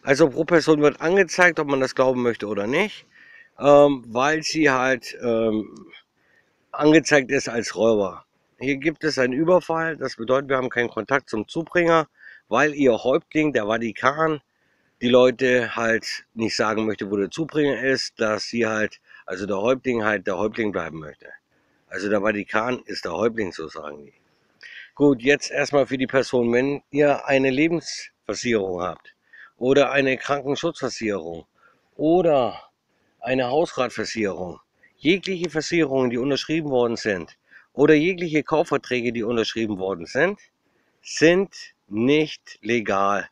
Also pro Person wird angezeigt, ob man das glauben möchte oder nicht, weil sie halt angezeigt ist als Räuber. Hier gibt es einen Überfall, das bedeutet, wir haben keinen Kontakt zum Zubringer, weil ihr Häuptling, der Vatikan, die Leute halt nicht sagen möchte, wo der Zubringer ist, dass sie halt, also der Häuptling halt der Häuptling bleiben möchte. Also der Vatikan ist der Häuptling, so sagen die. Gut, jetzt erstmal für die Person, wenn ihr eine Lebensversicherung habt oder eine Krankenschutzversicherung oder eine Hausratversicherung, jegliche Versicherungen, die unterschrieben worden sind oder jegliche Kaufverträge, die unterschrieben worden sind nicht legal.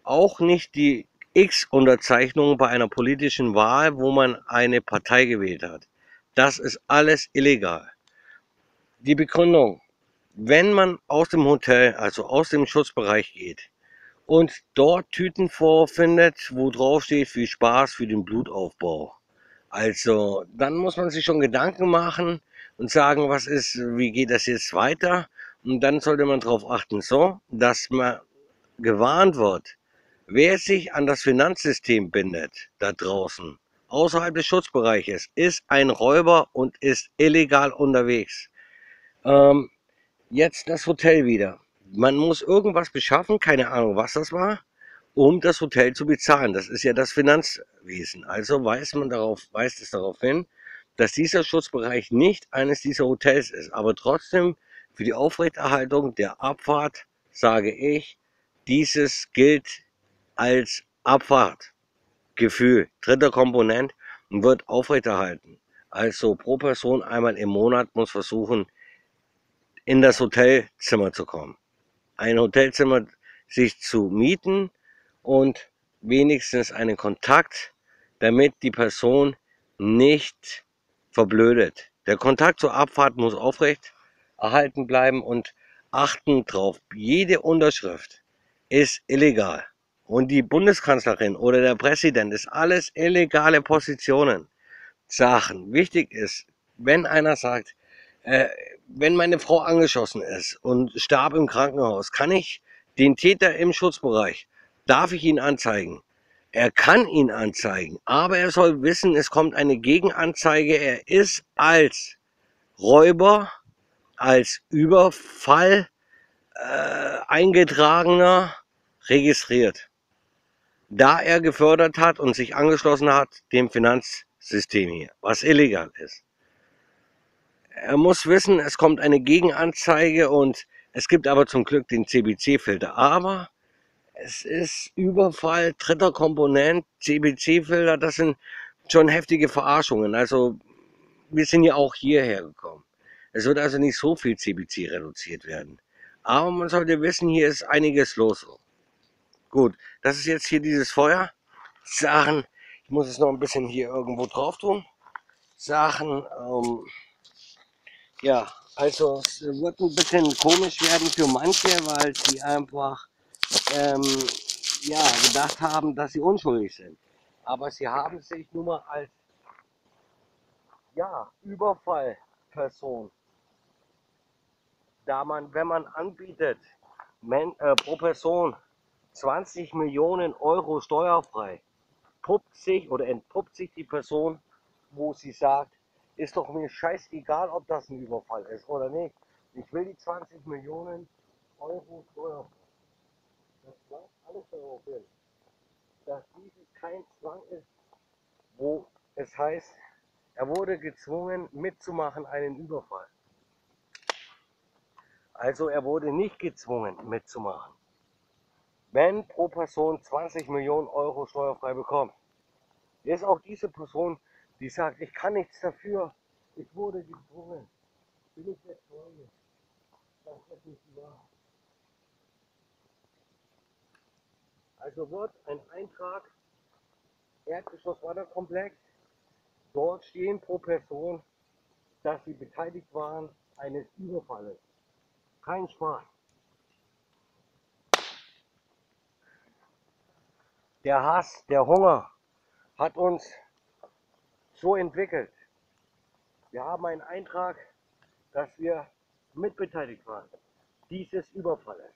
Auch nicht die X-Unterzeichnung bei einer politischen Wahl, wo man eine Partei gewählt hat. Das ist alles illegal. Die Begründung: Wenn man aus dem Hotel, also aus dem Schutzbereich geht und dort Tüten vorfindet, wo drauf steht, viel Spaß für den Blutaufbau. Also, dann muss man sich schon Gedanken machen und sagen, was ist, wie geht das jetzt weiter? Und dann sollte man darauf achten, so, dass man gewarnt wird. Wer sich an das Finanzsystem bindet, da draußen, außerhalb des Schutzbereiches, ist ein Räuber und ist illegal unterwegs. Ähm, Jetzt das Hotel wieder. Man muss irgendwas beschaffen, keine Ahnung, was das war, um das Hotel zu bezahlen. Das ist ja das Finanzwesen. Also weist es darauf hin, dass dieser Schutzbereich nicht eines dieser Hotels ist. Aber trotzdem für die Aufrechterhaltung der Abfahrt sage ich, dieses gilt als Abfahrtgefühl, dritter Komponent, und wird aufrechterhalten. Also pro Person einmal im Monat muss versuchen, in das Hotelzimmer zu kommen. Ein Hotelzimmer sich zu mieten und wenigstens einen Kontakt, damit die Person nicht verblödet. Der Kontakt zur Abfahrt muss aufrecht erhalten bleiben und achten drauf. Jede Unterschrift ist illegal. Und die Bundeskanzlerin oder der Präsident ist alles illegale Positionen. Sachen. Wichtig ist, wenn einer sagt, äh, wenn meine Frau angeschossen ist und starb im Krankenhaus, kann ich den Täter im Schutzbereich, darf ich ihn anzeigen? Er kann ihn anzeigen, aber er soll wissen, es kommt eine Gegenanzeige. Er ist als Räuber, als Überfall eingetragener registriert, da er gefördert hat und sich angeschlossen hat dem Finanzsystem hier, was illegal ist. Er muss wissen, es kommt eine Gegenanzeige und es gibt aber zum Glück den CBC-Filter. Aber es ist Überfall, dritter Komponent, CBC-Filter, das sind schon heftige Verarschungen. Also wir sind ja auch hierher gekommen. Es wird also nicht so viel CBC reduziert werden. Aber man sollte wissen, hier ist einiges los. Gut, das ist jetzt hier dieses Feuer. Sachen, ich muss es noch ein bisschen hier irgendwo drauf tun. Sachen, ja, also es wird ein bisschen komisch werden für manche, weil sie einfach ähm, ja, gedacht haben, dass sie unschuldig sind. Aber sie haben sich nun mal als ja, Überfallperson, da man, wenn man anbietet, pro Person 20 Millionen Euro steuerfrei, puppt sich oder entpuppt sich die Person, wo sie sagt, ist doch mir scheißegal, ob das ein Überfall ist oder nicht. Ich will die 20 Millionen Euro steuerfrei. Das weist alles darauf hin, dass dieses kein Zwang ist, wo es heißt, er wurde gezwungen mitzumachen einen Überfall. Also er wurde nicht gezwungen mitzumachen. Wenn pro Person 20 Millionen Euro steuerfrei bekommt, ist auch diese Person, die sagt, ich kann nichts dafür, ich wurde gezwungen, bin ich der Zeuge, das ist nicht die Wahrheit. Also wird ein Eintrag, Erdgeschoss Wanderkomplex, dort stehen pro Person, dass sie beteiligt waren eines Überfalles. Kein Spaß. Der Hass, der Hunger hat uns so entwickelt. Wir haben einen Eintrag, dass wir mitbeteiligt waren dieses Überfalles.